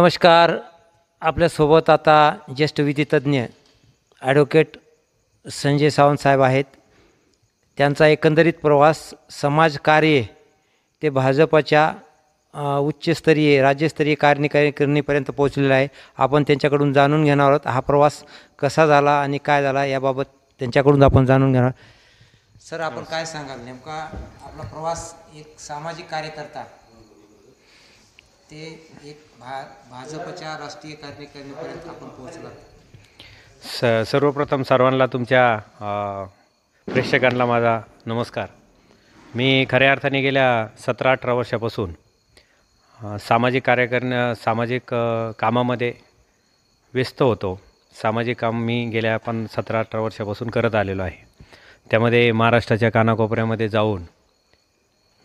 नमस्कार. आपल्यासोबत आता ज्येष्ठ विधितज्ञ ॲडव्होकेट संजय सावंत साहेब आहेत. त्यांचा एकंदरीत प्रवास समाजकार्य ते भाजपच्या उच्चस्तरीय राज्यस्तरीय कार्यकारिणीपर्यंत पोहोचलेला आहे. आपण त्यांच्याकडून जाणून घेणार आहोत हा प्रवास कसा झाला आणि काय झाला याबाबत त्यांच्याकडून आपण जाणून घेणार. सर, आपण काय सांगाल नेमका आपला प्रवास एक सामाजिक कार्यकर्ता ते एक भाजपच्या राष्ट्रीय कार्यकारिणीपर्यंत आपण पोहोचला. सर्वप्रथम सर्वांना तुमच्या प्रेक्षकांना माझा नमस्कार. मी खऱ्या अर्थाने गेल्या 17-18 वर्षापासून सामाजिक कामामध्ये व्यस्त होतो. सामाजिक काम मी गेल्या 17-18 वर्षापासून करत आलेलो आहे. त्यामध्ये महाराष्ट्राच्या कानाकोपऱ्यामध्ये जाऊन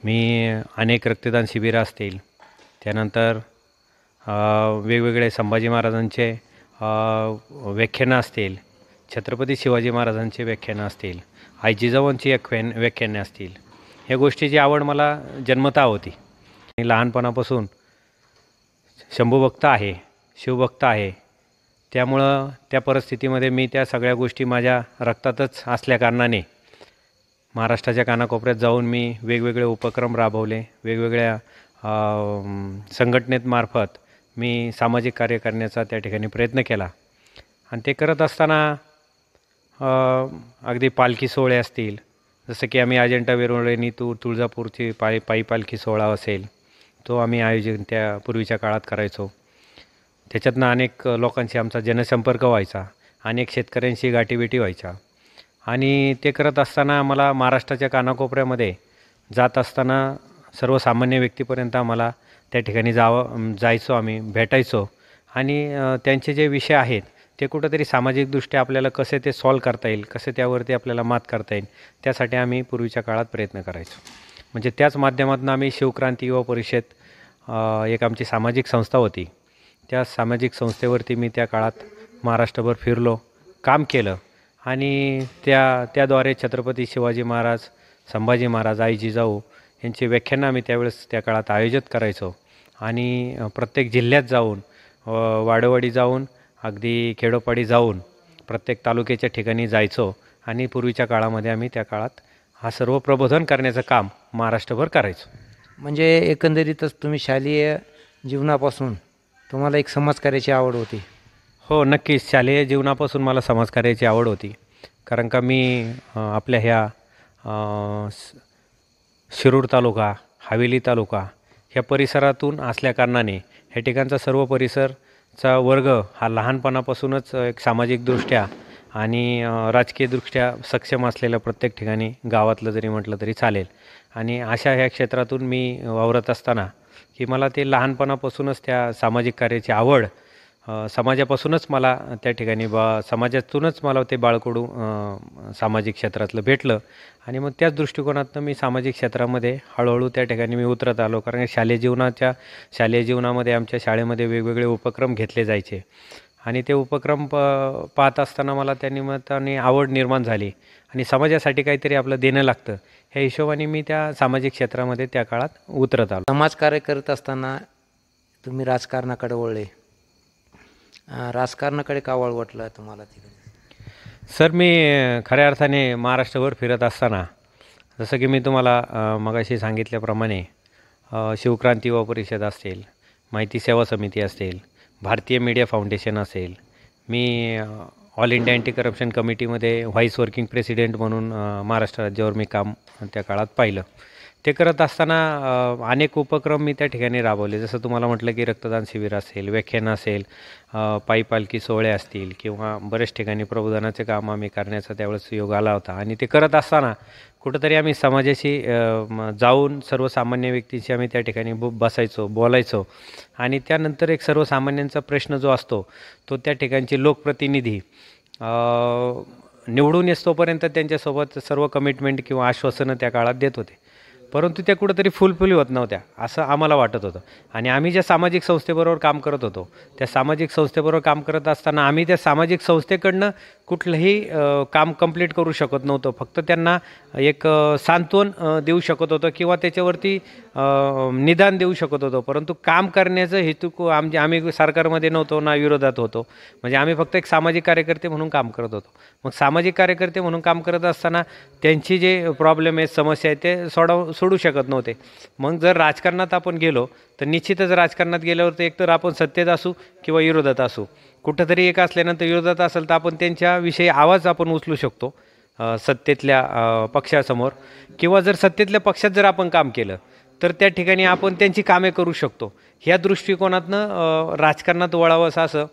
मी अनेक रक्तदान शिबिरं असतील, त्यानंतर वेगवेगळे संभाजी महाराजांचे व्याख्यानं असतील, छत्रपती शिवाजी महाराजांचे व्याख्यानं असतील, आई जिजाऊंची व्याख्याने असतील, ह्या गोष्टीची आवड मला जन्मतः होती. आणि लहानपणापासून शंभूभक्त आहे, शिवभक्त आहे. त्यामुळं त्या परिस्थितीमध्ये मी त्या सगळ्या गोष्टी माझ्या रक्तातच असल्याकारणाने महाराष्ट्राच्या कानाकोपऱ्यात जाऊन मी वेगवेगळे उपक्रम राबवले. वेगवेगळ्या संघटनेमार्फत मी सामाजिक कार्य करण्याचा त्या ठिकाणी प्रयत्न केला. आणि ते करत असताना अगदी पालखी सोहळे असतील, जसं की आम्ही अजिंठा वेरूळलेणी तुळजापूरची पायी पालखी सोहळा असेल, तो आम्ही आयोजन त्या पूर्वीच्या काळात करायचो. त्याच्यातनं अनेक लोकांशी आमचा जनसंपर्क व्हायचा, अनेक शेतकऱ्यांशी गाठीभेटी व्हायच्या. आणि ते करत असताना आम्हाला महाराष्ट्राच्या कानाकोपऱ्यामध्ये जात असताना सर्वसामान्य व्यक्तीपर्यंत आम्हाला त्या ठिकाणी जायचो, आम्ही भेटायचो. आणि त्यांचे जे विषय आहेत ते कुठंतरी सामाजिकदृष्ट्या आपल्याला कसे ते सॉल्व करता येईल, कसे त्यावरती आपल्याला मात करता येईल, त्यासाठी आम्ही पूर्वीच्या काळात प्रयत्न करायचो. म्हणजे त्याच माध्यमातून आम्ही शिवक्रांती युवा परिषद एक आमची सामाजिक संस्था होती. त्या सामाजिक संस्थेवरती मी त्या काळात महाराष्ट्रभर फिरलो, काम केलं. आणि त्याद्वारे छत्रपती शिवाजी महाराज, संभाजी महाराज, आई जिजाऊ यांची व्याख्यानं आम्ही त्यावेळेस त्या काळात आयोजित करायचो. आणि प्रत्येक जिल्ह्यात जाऊन, वाडोवाडी जाऊन, अगदी खेडोपाडी जाऊन प्रत्येक तालुक्याच्या ठिकाणी जायचो. आणि पूर्वीच्या काळामध्ये आम्ही त्या काळात हा सर्व प्रबोधन करण्याचं काम महाराष्ट्रभर करायचो. म्हणजे एकंदरीतच तुम्ही शालेय जीवनापासून तुम्हाला एक समाजकार्याची आवड होती. हो, नक्कीच. शालेय जीवनापासून मला समाजकार्याची आवड होती. कारण का मी आपल्या ह्या शिरूर तालुका, हवेली तालुका ह्या परिसरातून असल्याकारणाने ह्या ठिकाणचा सर्व परिसरचा वर्ग हा लहानपणापासूनच एक सामाजिकदृष्ट्या आणि राजकीयदृष्ट्या सक्षम असलेल्या प्रत्येक ठिकाणी, गावातलं जरी म्हटलं तरी चालेल. आणि अशा ह्या क्षेत्रातून मी वावरत असताना की मला ते लहानपणापासूनच त्या सामाजिक कार्याची आवड, समाजापासूनच मला त्या ठिकाणी समाजातूनच मला ते बाळकडू सामाजिक क्षेत्रातलं भेटलं. आणि मग त्याच दृष्टिकोनातून मी सामाजिक क्षेत्रामध्ये हळूहळू त्या ठिकाणी मी उतरत आलो. कारण शालेय जीवनामध्ये आमच्या शाळेमध्ये वेगवेगळे उपक्रम घेतले जायचे. आणि ते उपक्रम पाहत असताना मला त्या निमित्ताने आवड निर्माण झाली. आणि समाजासाठी काहीतरी आपलं देणं लागतं, ह्या हिशोबाने मी त्या सामाजिक क्षेत्रामध्ये त्या काळात उतरत आलो. समाजकार्य करत असताना तुम्ही राजकारणाकडे वळले. राजकारणाकडे का वळवटलं तुम्हाला तिकडे? सर, मी खऱ्या अर्थाने महाराष्ट्रभर फिरत असताना, जसं की मी तुम्हाला मगाशी सांगितल्याप्रमाणे शिवक्रांती युवा परिषद असेल, माहिती सेवा समिती असेल, भारतीय मीडिया फाउंडेशन असेल, मी ऑल इंडिया अँटी करप्शन कमिटीमध्ये व्हाईस वर्किंग प्रेसिडेंट म्हणून महाराष्ट्र राज्यावर मी काम त्या काळात पाहिलं. ते करत असताना अनेक उपक्रम मी त्या ठिकाणी राबवले. जसं तुम्हाला म्हटलं की रक्तदान शिबिर असेल, व्याख्यानं असेल, पायी पालखी सोहळे असतील, किंवा बरेच ठिकाणी प्रबोधनाचे काम आम्ही करण्याचा त्यावेळेस योग आला होता. आणि ते करत असताना कुठंतरी आम्ही समाजाशी जाऊन सर्वसामान्य व्यक्तीशी आम्ही त्या ठिकाणी बसायचो, बोलायचो. आणि त्यानंतर एक सर्वसामान्यांचा प्रश्न जो असतो तो त्या ठिकाणचे लोकप्रतिनिधी निवडून येतोपर्यंत त्यांच्यासोबत सर्व कमिटमेंट किंवा आश्वासनं त्या काळात देत होते. परंतु त्या कुठंतरी फुलफिल होत नव्हत्या असं आम्हाला वाटत होतं. आणि आम्ही ज्या सामाजिक संस्थेबरोबर काम करत होतो, त्या सामाजिक संस्थेबरोबर काम करत असताना आम्ही त्या सामाजिक संस्थेकडनं कुठलंही काम कंप्लीट करू शकत नव्हतो. फक्त त्यांना एक सांत्वन देऊ शकत होतो किंवा त्याच्यावरती निदान देऊ शकत होतो. परंतु काम करण्याचं हेतू आम्ही सरकारमध्ये नव्हतो ना विरोधात होतो. म्हणजे आम्ही फक्त एक सामाजिक कार्यकर्ते म्हणून काम करत होतो. मग सामाजिक कार्यकर्ते म्हणून काम करत असताना त्यांची जे प्रॉब्लेम आहेत, समस्या आहेत, ते सोडू शकत नव्हते. मग जर राजकारणात आपण गेलो तर निश्चितच राजकारणात गेल्यावर तर एकतर आपण सत्तेत असू किंवा विरोधात असू. कुठंतरी एक असल्यानंतर विरोधात असेल तर आपण त्यांच्याविषयी आवाज आपण उचलू शकतो सत्तेतल्या पक्षासमोर, किंवा जर सत्तेतल्या पक्षात जर आपण काम केलं तर त्या ठिकाणी आपण त्यांची कामे करू शकतो. ह्या दृष्टिकोनातनं राजकारणात वळावं असं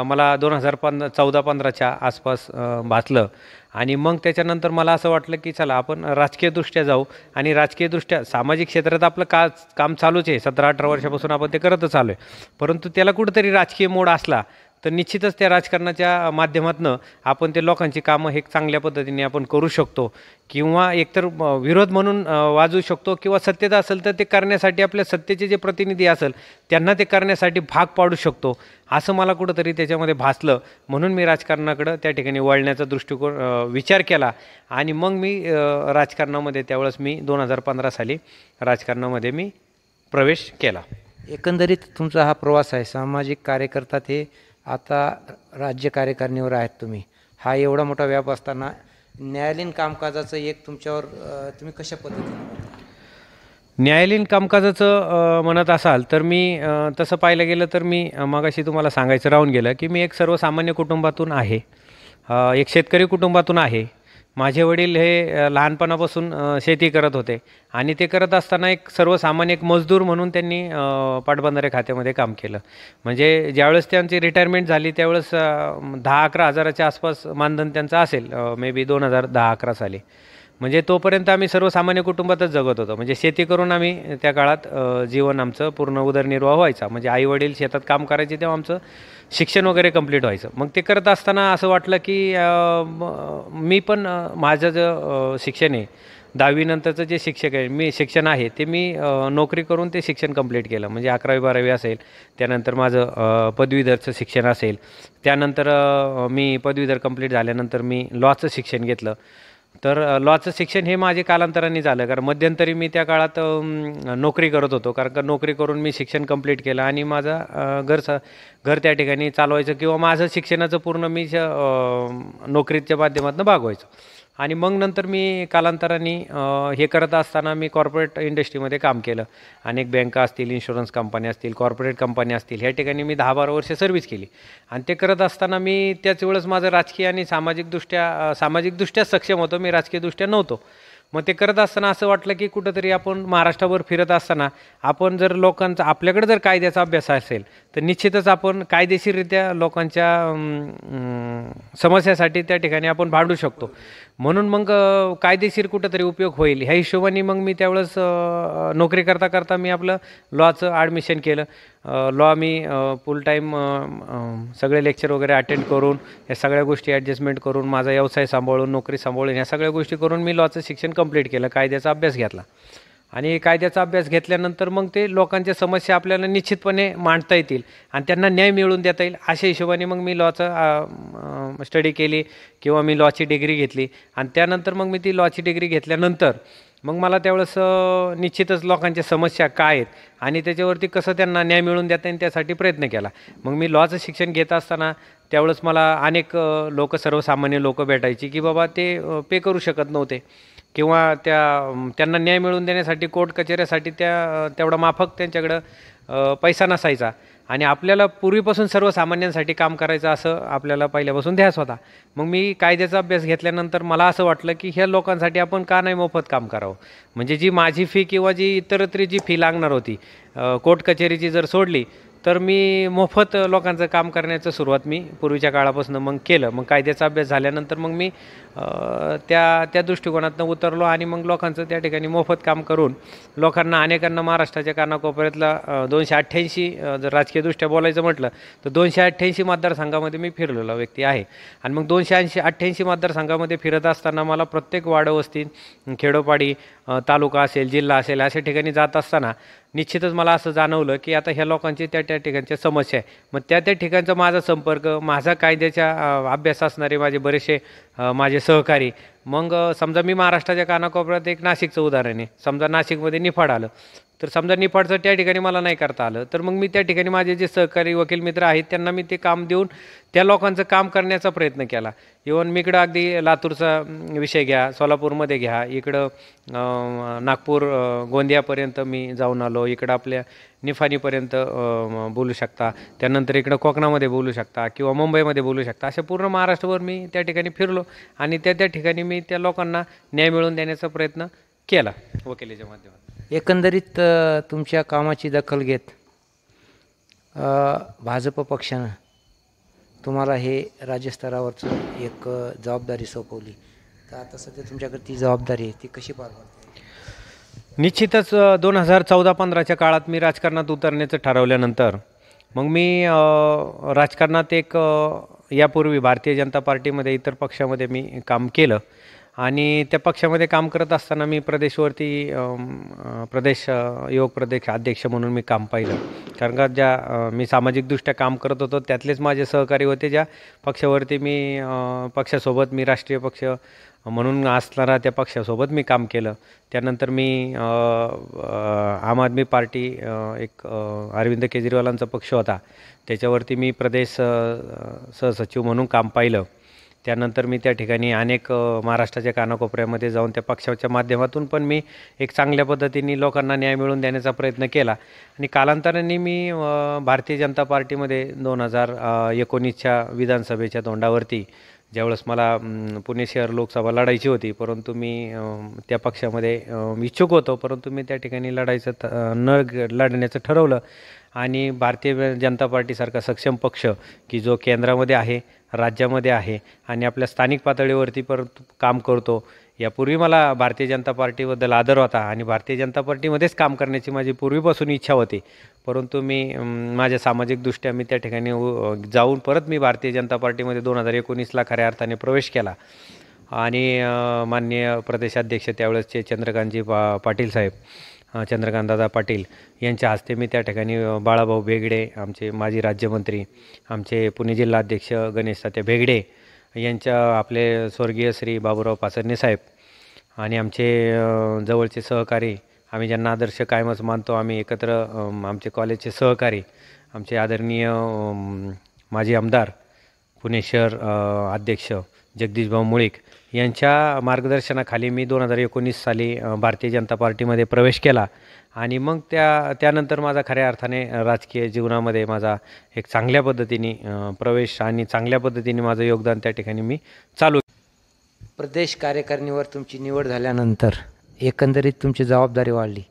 मला 2014-15च्या आसपास भासलं. आणि मग त्याच्यानंतर मला असं वाटलं की चला आपण राजकीयदृष्ट्या जाऊ. आणि राजकीयदृष्ट्या सामाजिक क्षेत्रात आपलं काम चालूच आहे, 17-18 वर्षापासून आपण ते करतच आलो आहे. परंतु त्याला कुठंतरी राजकीय मोड असला तर निश्चितच त्या राजकारणाच्या माध्यमातून आपण ते लोकांची कामं हे चांगल्या पद्धतीने आपण करू शकतो, किंवा एकतर विरोध म्हणून वाजवू शकतो, किंवा सत्तेत असेल तर ते करण्यासाठी आपल्या सत्तेचे जे प्रतिनिधी असेल त्यांना ते करण्यासाठी भाग पाडू शकतो, असं मला कुठंतरी त्याच्यामध्ये भासलं. म्हणून मी राजकारणाकडं त्या ठिकाणी वळण्याचा दृष्टिकोन विचार केला. आणि मग मी राजकारणामध्ये त्यावेळेस मी 2015 साली राजकारणामध्ये मी प्रवेश केला. एकंदरीत तुमचा हा प्रवास आहे, सामाजिक कार्यकर्ता ते आता राज्य कार्यकारिणीवर आहेत तुम्ही. हा एवढा मोठा व्याप असताना न्यायालयीन कामकाजाचं एक तुमच्यावर तुम्ही कशा पद्धतीने न्यायालयीन कामकाजाचं म्हणत असाल तर मी तसं पाहायला गेलं तर मी मगाशी तुम्हाला सांगायचं राहून गेलं की मी एक सर्वसामान्य कुटुंबातून आहे, एक शेतकरी कुटुंबातून आहे. माझे वडील हे लहानपणापासून शेती करत होते आणि ते करत असताना एक सर्वसामान्य एक मजदूर म्हणून त्यांनी पाटबंधारे खात्यामध्ये काम केलं. म्हणजे ज्यावेळेस त्यांची रिटायरमेंट झाली त्यावेळेस 10-11 हजाराच्या आसपास मानधन त्यांचं असेल, मे बी 2010-11 साली. म्हणजे तोपर्यंत आम्ही सर्वसामान्य कुटुंबातच जगत होतो. म्हणजे शेती करून आम्ही त्या काळात जीवन आमचं पूर्ण उदरनिर्वाह व्हायचा. म्हणजे आई वडील शेतात काम करायचे तेव्हा आमचं शिक्षण वगैरे कंप्लीट व्हायचं. मग ते करत असताना असं वाटलं की मी पण माझं जे शिक्षण आहे 10वी नंतरचं जे शिक्षण आहे ते मी नोकरी करून ते शिक्षण कंप्लीट केलं. म्हणजे 11वी-12वी असेल, त्यानंतर माझं पदवीधरचं शिक्षण असेल, त्यानंतर मी पदवीधर कंप्लीट झाल्यानंतर मी लॉचं शिक्षण घेतलं. तर लॉचं शिक्षण हे माझे कालांतराने झालं, कारण मध्यंतरी मी त्या काळात नोकरी करत होतो. कारण का नोकरी करून मी शिक्षण कंप्लीट केलं आणि माझा घर त्या ठिकाणी चालवायचं, किंवा माझं शिक्षणाचं पूर्ण मी नोकरीच्या माध्यमातून भागवायचो. आणि मग नंतर मी कालांतराने हे करत असताना मी कॉर्पोरेट इंडस्ट्रीमध्ये काम केलं. अनेक बँका असतील, इन्शुरन्स कंपन्या असतील, कॉर्पोरेट कंपन्या असतील, ह्या ठिकाणी मी 10-12 वर्ष सर्व्हिस केली. आणि ते करत असताना मी त्याच वेळेस माझं राजकीय आणि सामाजिकदृष्ट्या सक्षम होतो, मी राजकीयदृष्ट्या नव्हतो. मग ते करत असताना असं वाटलं की कुठंतरी आपण महाराष्ट्राभर फिरत असताना आपण जर लोकांचा आपल्याकडे जर कायद्याचा अभ्यास असेल तर निश्चितच आपण कायदेशीररित्या लोकांच्या समस्यासाठी त्या ठिकाणी आपण भांडू शकतो. म्हणून मग कायदेशीर कुठंतरी उपयोग होईल ह्या हिशोबाने मग मी त्यावेळेस नोकरी करता करता मी आपलं लॉचं ॲडमिशन केलं. लॉ मी फुल टाईम सगळे लेक्चर वगैरे अटेंड करून या सगळ्या गोष्टी ॲडजस्टमेंट करून माझा व्यवसाय सांभाळून नोकरी सांभाळून ह्या सगळ्या गोष्टी करून मी लॉचं शिक्षण कंप्लीट केलं, कायद्याचा अभ्यास घेतला. आणि कायद्याचा अभ्यास घेतल्यानंतर मग ते लोकांच्या समस्या आपल्याला निश्चितपणे मांडता येतील आणि त्यांना न्याय मिळवून देता येईल अशा हिशोबाने मग मी लॉचं स्टडी केली किंवा मी लॉची डिग्री घेतली. आणि त्यानंतर मग मी ती लॉची डिग्री घेतल्यानंतर मग मला त्यावेळेस निश्चितच लोकांच्या समस्या काय आहेत आणि त्याच्यावरती कसं त्यांना न्याय मिळवून देता येईल त्यासाठी प्रयत्न केला. मग मी लॉचं शिक्षण घेत असताना त्यावेळेस मला अनेक सर्वसामान्य लोक भेटायची की बाबा ते पे करू शकत नव्हते किंवा त्यांना न्याय मिळवून देण्यासाठी कोर्ट कचेऱ्यासाठी तेवढा माफक त्यांच्याकडं पैसा नसायचा. आणि आपल्याला पूर्वीपासून सर्वसामान्यांसाठी काम करायचं असं आपल्याला पहिल्यापासून ध्यास होता. मग मी कायद्याचा अभ्यास घेतल्यानंतर मला असं वाटलं की ह्या लोकांसाठी आपण का नाही मोफत काम करावं. म्हणजे जी माझी फी किंवा जी इतरत्री जी फी लागणार होती कोर्ट कचेरीची जर सोडली तर मी मोफत लोकांचं काम करण्याचं सुरुवात मी पूर्वीच्या काळापासून मग केलं. मग कायद्याचा अभ्यास झाल्यानंतर मग मी त्या दृष्टिकोनातून उतरलो आणि मग लोकांचं त्या ठिकाणी मोफत काम करून लोकांना अनेकांना महाराष्ट्राच्या कानाकोपऱ्यातला 288 जर राजकीयदृष्ट्या बोलायचं म्हटलं तर 288 मतदारसंघामध्ये मी फिरलेलो व्यक्ती आहे. आणि मग 288 मतदारसंघामध्ये फिरत असताना मला प्रत्येक वाडवस्ती, खेडोपाडी, तालुका असेल, जिल्हा असेल, अशा ठिकाणी जात असताना निश्चितच मला असं जाणवलं की आता ह्या लोकांची त्या ठिकाणच्या समस्या आहे. मग त्या ठिकाणचा माझा संपर्क, माझा कायद्याच्या अभ्यास असणारे माझे बरेचसे माझे सहकारी. मग समजा मी महाराष्ट्राच्या कानाकोपऱ्यात एक नाशिकचं उदाहरण आहे. समजा नाशिकमध्ये निफाड आलं, तर समजा निफाडचं त्या ठिकाणी मला नाही करता आलं, तर मग मी त्या ठिकाणी माझे जे सहकारी वकील मित्र आहेत त्यांना मी ते काम देऊन त्या लोकांचं काम करण्याचा प्रयत्न केला. इवन मी इकडं अगदी लातूरचा विषय घ्या, सोलापूरमध्ये घ्या, इकडं नागपूर, गोंदियापर्यंत मी जाऊन आलो. इकडं आपल्या निफाणीपर्यंत बोलू शकता, त्यानंतर इकडं कोकणामध्ये बोलू शकता किंवा मुंबईमध्ये बोलू शकता. अशा पूर्ण महाराष्ट्रावर मी त्या ठिकाणी फिरलो आणि त्या ठिकाणी मी त्या लोकांना न्याय मिळवून देण्याचा प्रयत्न केला वकिलीच्या माध्यमातून. एकंदरीत तुमच्या कामाची दखल घेत भाजप पक्षानं तुम्हाला हे राज्यस्तरावरचं एक जबाबदारी सोपवली, तर आता सध्या तुमच्याकडे ती जबाबदारी आहे, ती कशी पार पडते? निश्चितच 2014-15च्या काळात मी राजकारणात उतरण्याचं ठरवल्यानंतर मग मी राजकारणात यापूर्वी भारतीय जनता पार्टीमध्ये, इतर पक्षामध्ये मी काम केलं आणि त्या पक्षामध्ये काम करत असताना मी प्रदेश युवक प्रदेश अध्यक्ष म्हणून मी काम पाहिलं. कारण का मी सामाजिकदृष्ट्या काम करत होतो त्यातलेच माझे सहकारी होते, ज्या पक्षावरती पक्षासोबत मी राष्ट्रीय पक्ष म्हणून असणारा त्या पक्षासोबत मी काम केलं. त्यानंतर मी आम आदमी पार्टी, एक अरविंद केजरीवालांचा पक्ष होता, त्याच्यावरती मी प्रदेश सहसचिव म्हणून काम पाहिलं. त्यानंतर मी त्या ठिकाणी अनेक महाराष्ट्राच्या कानाकोपऱ्यामध्ये जाऊन त्या पक्षाच्या माध्यमातून पण मी एक चांगल्या पद्धतीने लोकांना न्याय मिळवून देण्याचा प्रयत्न केला. आणि कालांतराने मी भारतीय जनता पार्टीमध्ये 2019च्या विधानसभेच्या तोंडावरती ज्यावेळेस मला पुणे शहर लोकसभा लढायची होती, परंतु मी त्या पक्षामध्ये इच्छुक होतो, परंतु मी त्या ठिकाणी लढण्याचं ठरवलं. आणि भारतीय जनता पार्टीसारखा सक्षम पक्ष की जो केंद्रामध्ये आहे, राज्यामध्ये आहे आणि आपल्या स्थानिक पातळीवरती परत काम करतो. यापूर्वी मला भारतीय जनता पार्टीबद्दल आदर होता आणि भारतीय जनता पार्टीमध्येच काम करण्याची माझी पूर्वीपासून इच्छा होती, परंतु मी माझ्या सामाजिकदृष्ट्या मी त्या ठिकाणी जाऊन परत मी भारतीय जनता पार्टीमध्ये 2019ला खऱ्या अर्थाने प्रवेश केला. आणि माननीय प्रदेशाध्यक्ष त्यावेळेसचे पाटील साहेब, चंद्रकांतदादा पाटील यांच्या हस्ते मी त्या ठिकाणी बाळाभाऊ भेगडे, आमचे माजी राज्यमंत्री, आमचे पुणे जिल्हाध्यक्ष गणेश तात्या भेगडे यांच्या, आपले स्वर्गीय श्री बाबूराव पाचरणे साहेब आणि आमचे जवळचे सहकारी, आम्ही ज्यांना आदर्श कायमच मानतो, आम्ही एकत्र, आमचे कॉलेजचे सहकारी, आमचे आदरणीय माजी आमदार, पुणे शहर अध्यक्ष जगदीशभाऊ मुळीक यांच्या मार्गदर्शनाखाली मी 2019 साली भारतीय जनता पार्टीमध्ये प्रवेश केला. आणि मग त्यानंतर माझा खऱ्या अर्थाने राजकीय जीवनामध्ये माझा एक चांगल्या पद्धतीने प्रवेश आणि चांगल्या पद्धतीने माझं योगदान त्या ठिकाणी मी चालू. प्रदेश कार्यकारिणीवर तुमची निवड झाल्यानंतर एकंदरीत तुमची जबाबदारी वाढली,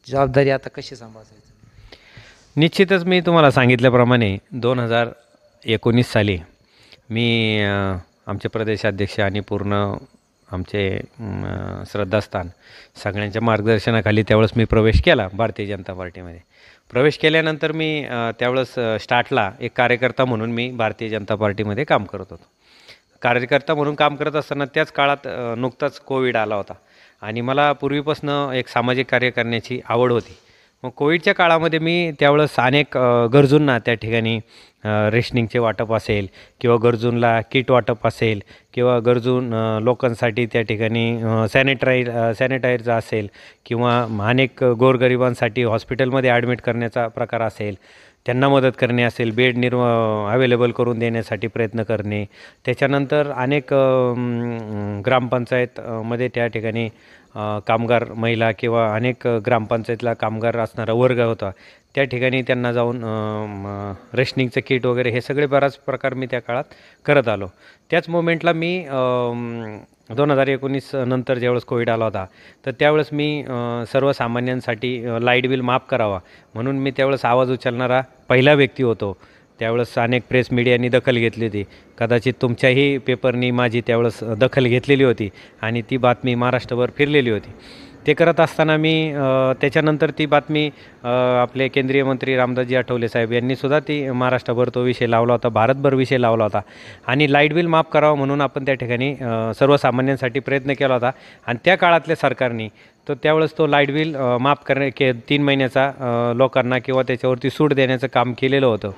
जबाबदारी आता कशी सांभाळायची? निश्चितच मी तुम्हाला सांगितल्याप्रमाणे 2019 साली मी आमचे प्रदेशाध्यक्ष आणि पूर्ण आमचे श्रद्धास्थान सगळ्यांच्या मार्गदर्शनाखाली त्यावेळेस मी प्रवेश केला भारतीय जनता पार्टीमध्ये. प्रवेश केल्यानंतर मी त्यावेळेस स्टार्टला एक कार्यकर्ता म्हणून मी भारतीय जनता पार्टीमध्ये काम करत होतो. कार्यकर्ता म्हणून काम करत असताना त्याच काळात नुकताच कोविड आला होता आणि मला पूर्वीपासून एक सामाजिक कार्य करण्याची आवड होती. मग कोविडच्या काळामध्ये मी त्यावेळेस अनेक गरजूंना त्या ठिकाणी रेशनिंगचे वाटप असेल किंवा गरजूंना किट वाटप असेल किंवा गरजून लोकांसाठी त्या ठिकाणी सॅनिटायझर असेल किंवा अनेक गोरगरिबांसाठी हॉस्पिटलमध्ये ॲडमिट करण्याचा प्रकार असेल, त्यांना मदत करणे असेल, बेड अवेलेबल करून देण्यासाठी प्रयत्न करणे. त्याच्यानंतर अनेक ग्रामपंचायतमध्ये त्या ठिकाणी कामगार महिला किंवा अनेक ग्रामपंचायतला कामगार असणारा वर्ग होता, त्या ठिकाणी त्यांना जाऊन रेशनिंगचं किट वगैरे हे सगळे बराच प्रकार मी त्या काळात करत आलो. त्याच मोमेंटला मी 2019 नंतर ज्यावेळेस कोविड आला होता, तर त्यावेळेस मी सर्वसामान्यांसाठी लाईट बिल माफ करावा म्हणून मी त्यावेळेस आवाज उचलणारा पहिला व्यक्ती होतो. त्यावेळेस अनेक प्रेस मीडियानी दखल घेतली होती. कदाचित तुमच्याही पेपरनी माझी त्यावेळेस दखल घेतलेली होती आणि ती बातमी महाराष्ट्रभर फिरलेली होती. ते करत असताना मी त्याच्यानंतर ती बातमी आपले केंद्रीय मंत्री रामदासजी आठवले साहेब यांनीसुद्धा ती महाराष्ट्रभर तो विषय लावला होता, भारतभर विषय लावला होता आणि लाईट बिल माफ करावं म्हणून आपण त्या ठिकाणी सर्वसामान्यांसाठी प्रयत्न केला होता. आणि त्या काळातल्या सरकारने त्यावेळेस तो लाईट बिल माफ 3 महिन्याचा लोकांना किंवा त्याच्यावरती सूट देण्याचं काम केलेलं होतं.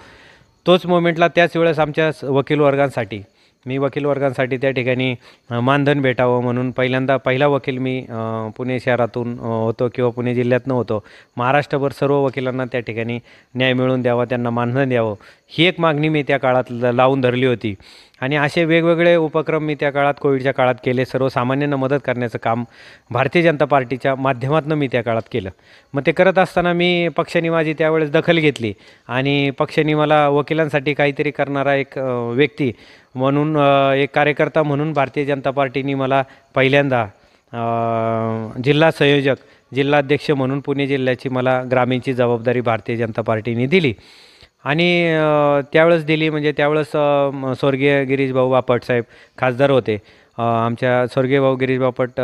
तोच मोमेंटला त्याच वेळेस आमच्या वकील वर्गांसाठी त्या ठिकाणी मानधन भेटावं म्हणून पहिला वकील मी पुणे शहरातून होतो किंवा पुणे जिल्ह्यातनं होतो. महाराष्ट्रभर सर्व वकिलांना त्या ठिकाणी न्याय मिळवून द्यावा, त्यांना मानधन द्यावं ही एक मागणी मी त्या काळात लावून धरली होती. आणि असे वेगवेगळे उपक्रम मी त्या काळात कोविडच्या काळात केले. सर्वसामान्यांना मदत करण्याचं काम भारतीय जनता पार्टीच्या माध्यमातून मी त्या काळात केलं. मग ते करत असताना मी पक्षाने माझी त्यावेळेस दखल घेतली आणि पक्षाने मला वकिलांसाठी काहीतरी करणारा एक व्यक्ती म्हणून, एक कार्यकर्ता म्हणून भारतीय जनता पार्टीने मला पहिल्यांदा जिल्हा संयोजक, जिल्हाध्यक्ष म्हणून पुणे जिल्ह्याची मला ग्रामीणची जबाबदारी भारतीय जनता पार्टीने दिली. आणि त्यावेळेस दिली म्हणजे त्यावेळेस स्वर्गीय गिरीश भाऊ बापट साहेब खासदार होते. आमच्या स्वर्गीय भाऊ गिरीश बापट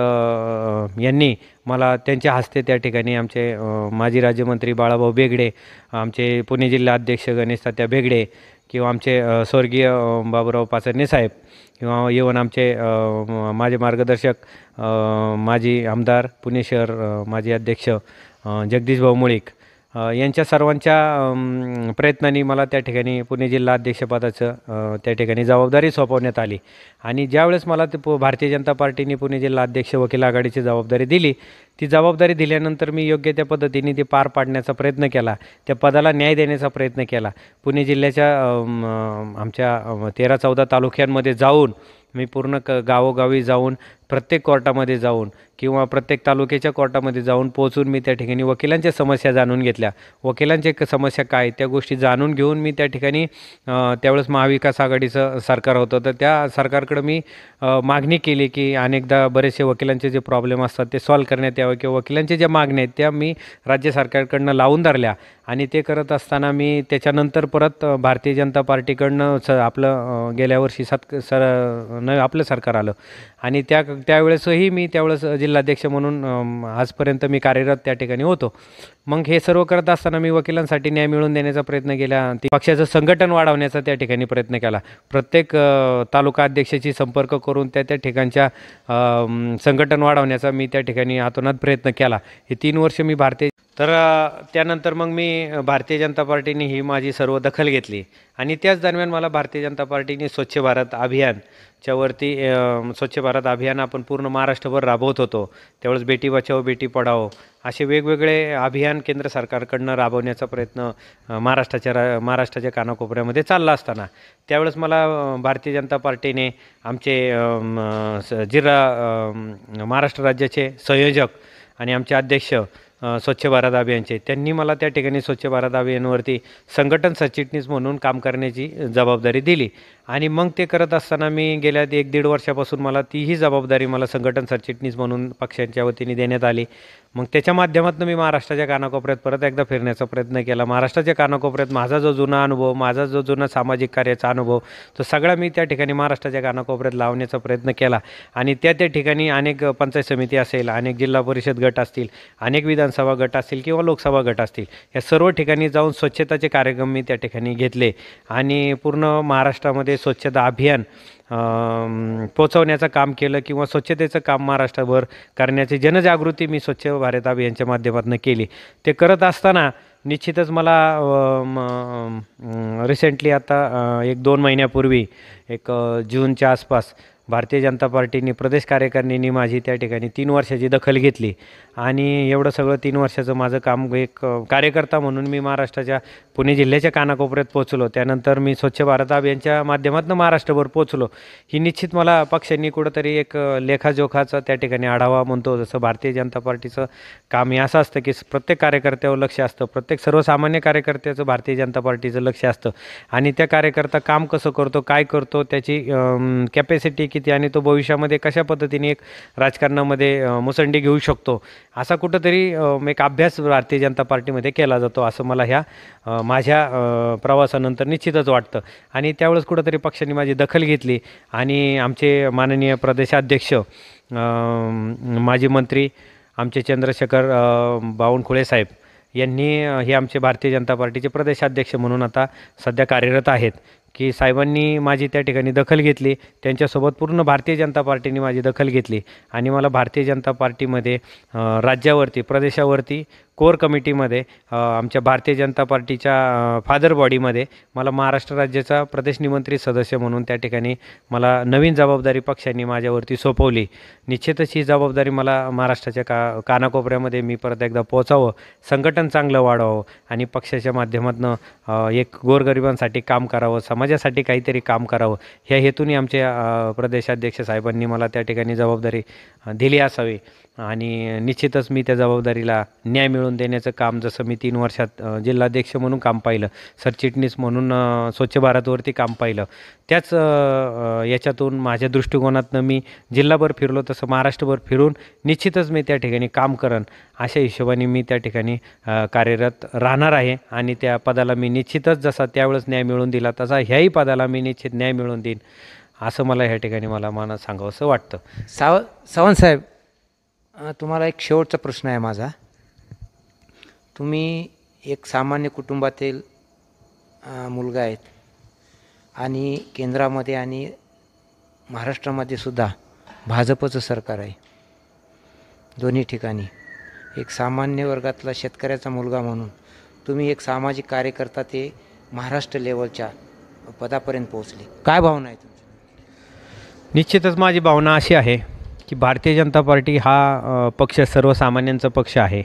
यांनी मला त्यांच्या हस्ते त्या ठिकाणी आमचे माजी राज्यमंत्री बाळाभाऊ बेगडे, आमचे पुणे जिल्हा अध्यक्ष गणेश तात्या बेगडे किंवा आमचे स्वर्गीय बाबूराव पाचरणे साहेब किंवा येऊन आमचे माझे मार्गदर्शक माजी आमदार पुणे शहर माजी अध्यक्ष जगदीश भाऊ मुळीक यांच्या सर्वांच्या प्रयत्नांनी मला त्या ठिकाणी पुणे जिल्हा अध्यक्षपदाचं त्या ठिकाणी जबाबदारी सोपवण्यात आली. आणि ज्यावेळेस मला भारतीय जनता पार्टीने पुणे जिल्हा अध्यक्ष वकील आघाडीची जबाबदारी दिली, ती जबाबदारी दिल्यानंतर मी योग्य त्या पद्धतीने ती पार पाडण्याचा प्रयत्न केला, त्या पदाला न्याय देण्याचा प्रयत्न केला. पुणे जिल्ह्याच्या आमच्या 13-14 तालुक्यांमध्ये जाऊन मी पूर्ण गावोगावी जाऊन प्रत्येक कोर्टामध्ये जाऊन किंवा प्रत्येक तालुक्याच्या कोर्टामध्ये जाऊन पोहोचून मी त्या ठिकाणी वकिलांच्या समस्या जाणून घेतल्या. वकिलांचे समस्या काय त्या गोष्टी जाणून घेऊन मी त्या ठिकाणी त्यावेळेस महाविकास आघाडीचं सरकार होतं, तर त्या सरकारकडं मी मागणी केली की अनेकदा बरेचसे वकिलांचे जे प्रॉब्लेम असतात ते सॉल्व्ह करण्यात यावं किंवा वकिलांच्या ज्या मागण्या आहेत त्या मी राज्य सरकारकडनं लावून धरल्या. आणि ते करत असताना मी त्याच्यानंतर परत भारतीय जनता पार्टीकडनं आपलं गेल्या वर्षी आपलं सरकार आलं आणि त्यावेळेसही मी जिल्हाध्यक्ष म्हणून आजपर्यंत मी कार्यरत त्या ठिकाणी होतो. मग हे सर्व करत असताना मी वकिलांसाठी न्याय मिळवून देण्याचा प्रयत्न केला. पक्षाचं संघटन वाढवण्याचा त्या ठिकाणी प्रयत्न केला. प्रत्येक तालुका अध्यक्षाशी संपर्क करून त्या ठिकाणच्या संघटन वाढवण्याचा मी त्या ठिकाणी हातोनात प्रयत्न केला. हे 3 वर्ष मी त्यानंतर मग मी भारतीय जनता पार्टीने ही माझी सर्व दखल घेतली आणि त्याच दरम्यान मला भारतीय जनता पार्टीने स्वच्छ भारत अभियानच्या वरती स्वच्छ भारत अभियान आपण पूर्ण महाराष्ट्रभर राबवत होतो. त्यावेळेस बेटी बचाओ बेटी पढाओ असे वेगवेगळे अभियान केंद्र सरकारकडनं राबवण्याचा प्रयत्न महाराष्ट्राच्या कानाकोपऱ्यामध्ये चालला असताना त्यावेळेस मला भारतीय जनता पार्टीने आमचे महाराष्ट्र राज्याचे संयोजक आणि आमचे अध्यक्ष स्वच्छ भारत अभियानचे त्यांनी मला त्या ठिकाणी स्वच्छ भारत अभियानावरती संघटन सरचिटणीस म्हणून काम करण्याची जबाबदारी दिली. आणि मग ते करत असताना मी गेल्या 1-1.5 वर्षापासून मला तीही जबाबदारी मला संघटन सरचिटणीस म्हणून पक्षांच्या वतीने देण्यात आली. मग त्याच्या माध्यमातून मी महाराष्ट्राच्या कानाकोपऱ्यात परत एकदा फिरण्याचा प्रयत्न केला. महाराष्ट्राच्या कानाकोपऱ्यात माझा जो जुना अनुभव, माझा जो जुना सामाजिक कार्याचा अनुभव तो सगळा मी त्या ठिकाणी महाराष्ट्राच्या कानाकोपऱ्यात लावण्याचा प्रयत्न केला. आणि त्या ठिकाणी अनेक पंचायत समिती असेल, अनेक जिल्हा परिषद गट असतील, अनेक विधानसभा गट असतील किंवा लोकसभा गट असतील, या सर्व ठिकाणी जाऊन स्वच्छताचे कार्यक्रम मी त्या ठिकाणी घेतले आणि पूर्ण महाराष्ट्रामध्ये स्वच्छता अभियान पोचवण्याचं काम केलं किंवा स्वच्छतेचं काम महाराष्ट्रभर करण्याची जनजागृती मी स्वच्छ भारत अभियानच्या माध्यमातून केली. ते करत असताना निश्चितच मला रिसेंटली आता 1-2 महिन्यापूर्वी जूनच्या आसपास भारतीय जनता पार्टीने प्रदेश कार्यकारिणीने माझी त्या ठिकाणी 3 वर्षाची दखल घेतली आणि एवढं सगळं 3 वर्षाचं माझं काम एक कार्यकर्ता म्हणून मी महाराष्ट्राच्या पुणे जिल्ह्याच्या कानाकोपऱ्यात पोहोचलो. त्यानंतर मी स्वच्छ भारत अभियानच्या माध्यमातून महाराष्ट्रभर पोहोचलो. ही निश्चित मला पक्षांनी कुठंतरी एक लेखाजोखाचा त्या ठिकाणी आढावा म्हणतो. जसं भारतीय जनता पार्टीचं काम हे असं असतं की प्रत्येक कार्यकर्त्यावर लक्ष असतं, प्रत्येक सर्वसामान्य कार्यकर्त्याचं भारतीय जनता पार्टीचं लक्ष असतं आणि त्या कार्यकर्ता काम कसं करतो, काय करतो, त्याची कॅपॅसिटी किती आणि तो भविष्यामध्ये कशा पद्धतीने एक राजकारणामध्ये मुसंडी घेऊ शकतो, असा कुठंतरी एक अभ्यास भारतीय जनता पार्टीमध्ये केला जातो असं मला ह्या माझ्या प्रवासानंतर निश्चितच वाटतं. आणि त्यावेळेस कुठंतरी पक्षाने माझी दखल घेतली आणि आमचे माननीय प्रदेशाध्यक्ष माजी मंत्री आमचे चंद्रशेखर बावनकुळे साहेब यांनी हे आमचे भारतीय जनता पार्टीचे प्रदेशाध्यक्ष म्हणून आता सध्या कार्यरत आहेत की साहेबांनी माझी त्या ठिकाणी दखल घेतली. त्यांच्यासोबत पूर्ण भारतीय जनता पार्टीने माझी दखल घेतली आणि मला भारतीय जनता पार्टीमध्ये राज्यावरती, प्रदेशावरती, कोर कमिटीमध्ये, आमच्या भारतीय जनता पार्टीच्या फादर बॉडीमध्ये मला महाराष्ट्र राज्याचा प्रदेश निमंत्रित सदस्य म्हणून त्या ठिकाणी मला नवीन जबाबदारी पक्षांनी माझ्यावरती सोपवली. निश्चितच ही जबाबदारी मला महाराष्ट्राच्या कानाकोपऱ्यामध्ये मी परत एकदा पोहोचावं, संघटन चांगलं वाढवावं आणि पक्षाच्या माध्यमातून एक गोरगरिबांसाठी काम करावं, समाजासाठी काहीतरी काम करावं, ह्या हेतूने आमच्या प्रदेशाध्यक्ष साहेबांनी मला त्या ठिकाणी जबाबदारी दिली असावी. आणि निश्चितच मी त्या जबाबदारीला न्याय मिळवून देण्याचं काम, जसं मी 3 वर्षात जिल्हाध्यक्ष म्हणून काम पाहिलं, सरचिटणीस म्हणून स्वच्छ भारतवरती काम पाहिलं, त्याच याच्यातून माझ्या दृष्टिकोनातनं मी जिल्हाभर फिरलो, तसं महाराष्ट्रभर फिरून निश्चितच मी त्या ठिकाणी काम करेन अशा हिशोबाने मी त्या ठिकाणी कार्यरत राहणार आहे. आणि त्या पदाला मी निश्चितच जसा त्यावेळेस न्याय मिळवून दिला तसा ह्याही पदाला मी निश्चित न्याय मिळवून देईन असं मला ह्या ठिकाणी मला मनात सांगावंसं वाटतं. सावंत साहेब, तुम्हाला एक शेवटचा प्रश्न आहे माझा. तुम्ही एक सामान्य कुटुंबातील मुलगा आहेत आणि केंद्रामध्ये आणि महाराष्ट्रामध्ये सुद्धा भाजपचं सरकार आहे. दोन्ही ठिकाणी एक सामान्य वर्गातला शेतकऱ्याचा मुलगा म्हणून तुम्ही एक सामाजिक कार्यकर्ता ते महाराष्ट्र लेवलच्या पदापर्यंत पोहोचले. काय भावना आहे तुमची? निश्चितच माझी भावना अशी आहे की भारतीय जनता पार्टी हा पक्ष सर्वसामान्यांचा पक्ष आहे.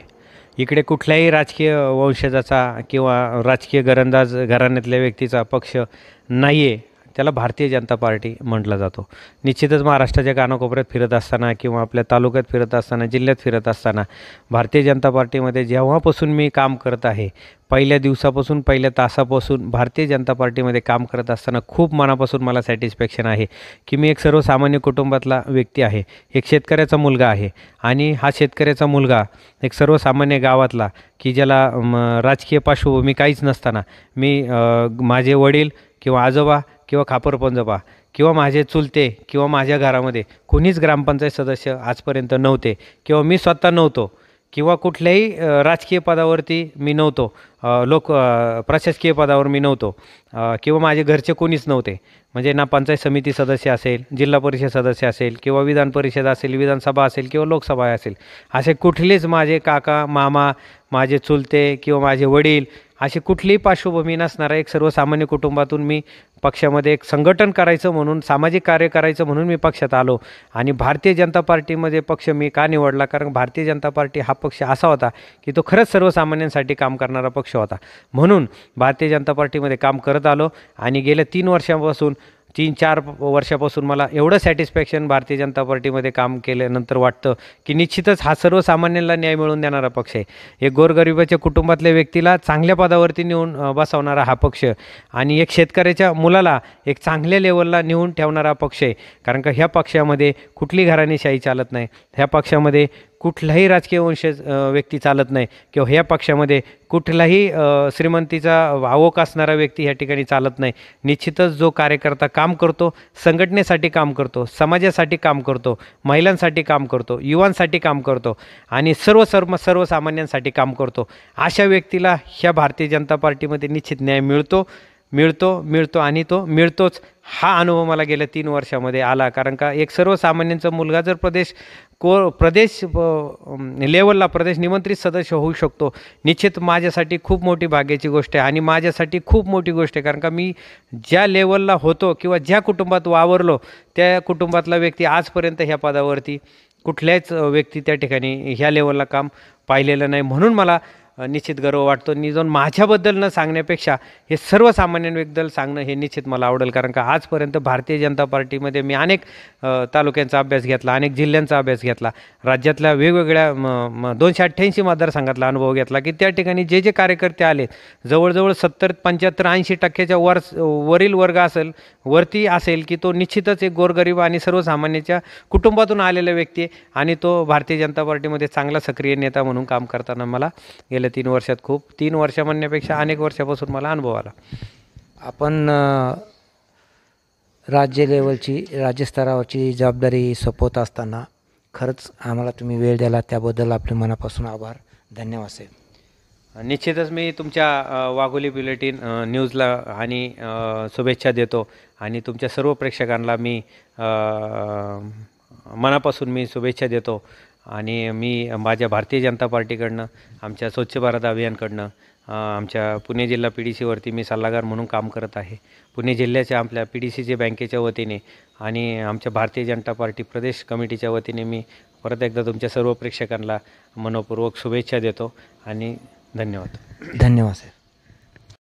इकडे कुठल्याही राजकीय वंशजाचा किंवा राजकीय घराण्यातल्या व्यक्तीचा पक्ष नाही आहे, त्याला भारतीय जनता पार्टी म्हटलं जातो. निश्चितच महाराष्ट्राच्या कानाकोपऱ्यात फिरत असताना किंवा आपल्या तालुक्यात फिरत असताना, जिल्ह्यात फिरत असताना भारतीय जनता पार्टीमध्ये जेव्हापासून मी काम करत आहे, पहिल्या दिवसापासून, पहिल्या तासापासून भारतीय जनता पार्टीमध्ये काम करत असताना खूप मनापासून मला सॅटिस्फॅक्शन आहे की मी एक सर्वसामान्य कुटुंबातला व्यक्ती आहे, एक शेतकऱ्याचा मुलगा आहे आणि हा शेतकऱ्याचा मुलगा एक सर्वसामान्य गावातला की ज्याला राजकीय पार्श्वभूमी काहीच नसताना मी माझे वडील किंवा आजोबा किंवा खापरपंजोबा किंवा माझे चुलते किंवा माझ्या घरामध्ये कोणीच ग्रामपंचायत सदस्य आजपर्यंत नव्हते किंवा मी स्वतः नव्हतो किंवा कुठल्याही राजकीय पदावरती मी नव्हतो, प्रशासकीय पदावर मी नव्हतो किंवा माझे घरचे कोणीच नव्हते. म्हणजे ना पंचायत समिती सदस्य असेल, जिल्हा परिषद सदस्य असेल किंवा विधान परिषद असेल, विधानसभा असेल किंवा लोकसभा असेल, असे कुठलेच माझे काका, मामा, माझे चुलते किंवा माझे वडील अशी कुठलीही पार्श्वभूमी नसणारा एक सर्वसामान्य कुटुंबातून मी पक्षामध्ये एक संघटन करायचं म्हणून, सामाजिक कार्य करायचं म्हणून मी पक्षात आलो. आणि भारतीय जनता पार्टीमध्ये पक्ष मी का निवडला? कारण भारतीय जनता पार्टी हा पक्ष असा होता की तो खरंच सर्वसामान्यांसाठी काम करणारा पक्ष होता. म्हणून भारतीय जनता पार्टीमध्ये काम करत आलो आणि गेल्या 3-4 वर्षापासून मला एवढं सॅटिस्फॅक्शन भारतीय जनता पार्टीमध्ये काम केल्यानंतर वाटतं की निश्चितच हा सर्वसामान्यांना न्याय मिळवून देणारा पक्ष आहे. एक गोरगरिबाच्या कुटुंबातल्या व्यक्तीला चांगल्या पदावरती नेऊन बसवणारा हा पक्ष आणि एक शेतकऱ्याच्या मुलाला एक चांगल्या लेवलला नेऊन ठेवणारा पक्ष आहे. कारण का ह्या पक्षामध्ये कुठली घराणेशाही चालत नाही, ह्या पक्षामध्ये कुठलाही राजकीय वंशज व्यक्ती चालत नाही किंवा ह्या पक्षामध्ये कुठलाही श्रीमंतीचा आवक असणारा व्यक्ती ह्या ठिकाणी चालत नाही. निश्चितच जो कार्यकर्ता काम करतो, संघटनेसाठी काम करतो, समाजासाठी काम करतो, महिलांसाठी काम करतो, युवांसाठी काम करतो आणि सर्वसामान्यांसाठी काम करतो, अशा व्यक्तीला ह्या भारतीय जनता पार्टीमध्ये निश्चित न्याय मिळतो. मिळतो आणि तो मिळतोच. हा अनुभव मला गेल्या 3 वर्षामध्ये आला. कारण का एक सर्वसामान्यांचा मुलगा जर प्रदेश लेवलला प्रदेश निमंत्रित सदस्य होऊ शकतो, निश्चित माझ्यासाठी खूप मोठी भाग्याची गोष्ट आहे आणि माझ्यासाठी खूप मोठी गोष्ट आहे. कारण का मी ज्या लेवलला होतो किंवा ज्या कुटुंबात वावरलो, त्या कुटुंबातला व्यक्ती आजपर्यंत ह्या पदावरती कुठल्याच व्यक्ती त्या ठिकाणी ह्या लेवलला काम पाहिलेलं नाही. म्हणून मला निश्चित गर्व वाटतो. जाऊन माझ्याबद्दल न सांगण्यापेक्षा हे सर्वसामान्यांबद्दल सांगणं हे निश्चित मला आवडेल. कारण का आजपर्यंत भारतीय जनता पार्टीमध्ये मी अनेक तालुक्यांचा अभ्यास घेतला, अनेक जिल्ह्यांचा अभ्यास घेतला, राज्यातल्या वेगवेगळ्या 288 मतदारसंघातला अनुभव घेतला की त्या ठिकाणी जे जे कार्यकर्ते आले, जवळजवळ 70, 75, 80% वरील वर्ग वरती असेल की तो निश्चितच एक गोरगरीब आणि सर्वसामान्याच्या कुटुंबातून आलेला व्यक्ती आहे आणि तो भारतीय जनता पार्टीमध्ये चांगला सक्रिय नेता म्हणून काम करताना मला गेल्या 3 वर्षात 3 वर्ष म्हणण्यापेक्षा अनेक वर्षापासून मला अनुभव आला. आपण राज्यस्तरावरची जबाबदारी सोपवत असताना खरंच आम्हाला तुम्ही वेळ दिला, त्याबद्दल आपले मनापासून आभार. धन्यवाद साहेब. निश्चितच मी तुमच्या वाघोली बुलेटिन न्यूजला आणि शुभेच्छा देतो आणि तुमच्या सर्व प्रेक्षकांना मी मनापासून मी शुभेच्छा देतो आणि मी माझ्या भारतीय जनता पार्टीकडनं, आमच्या स्वच्छ भारत अभियानकडनं, आमच्या पुणे जिल्हा PDCवरती मी सल्लागार म्हणून काम करत आहे. पुणे जिल्ह्याच्या आपल्या PDCचे बँकेच्या वतीने आणि आमच्या भारतीय जनता पार्टी प्रदेश कमिटीच्या वतीने मी परत एकदा तुमच्या सर्व प्रेक्षकांना मनपूर्वक शुभेच्छा देतो आणि धन्यवाद. धन्यवाद साहेब.